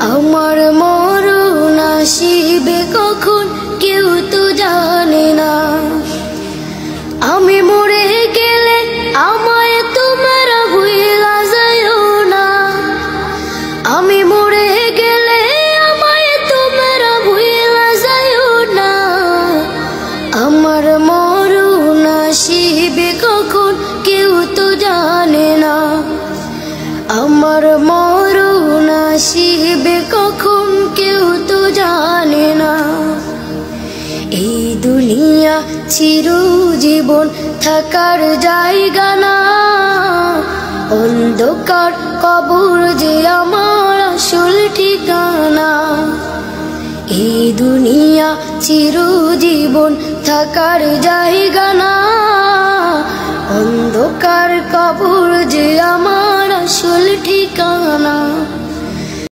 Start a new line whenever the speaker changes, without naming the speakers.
আমার মরণ আসিবে কখন কেউ তো জানে না। আমি মরে গেলে আমায় তোমরা ভুইলা যাইও না। আমি মরে গেলে আমায় তোমরা ভুইলা যাইও না। আমার মরণ আসিবে কখন কেউ তো জানে না। আমার মরণ আসিবে কখন কেউ তো জানে না। এই দুনিয়া চিরজীবন থাকার জায়গা না। অন্ধকার কবর যে আমার আসল ঠিকানা। এই দুনিয়া চিরজীবন থাকার জায়গা না। অন্ধকার কবর যে আমার আসল ঠিকানা।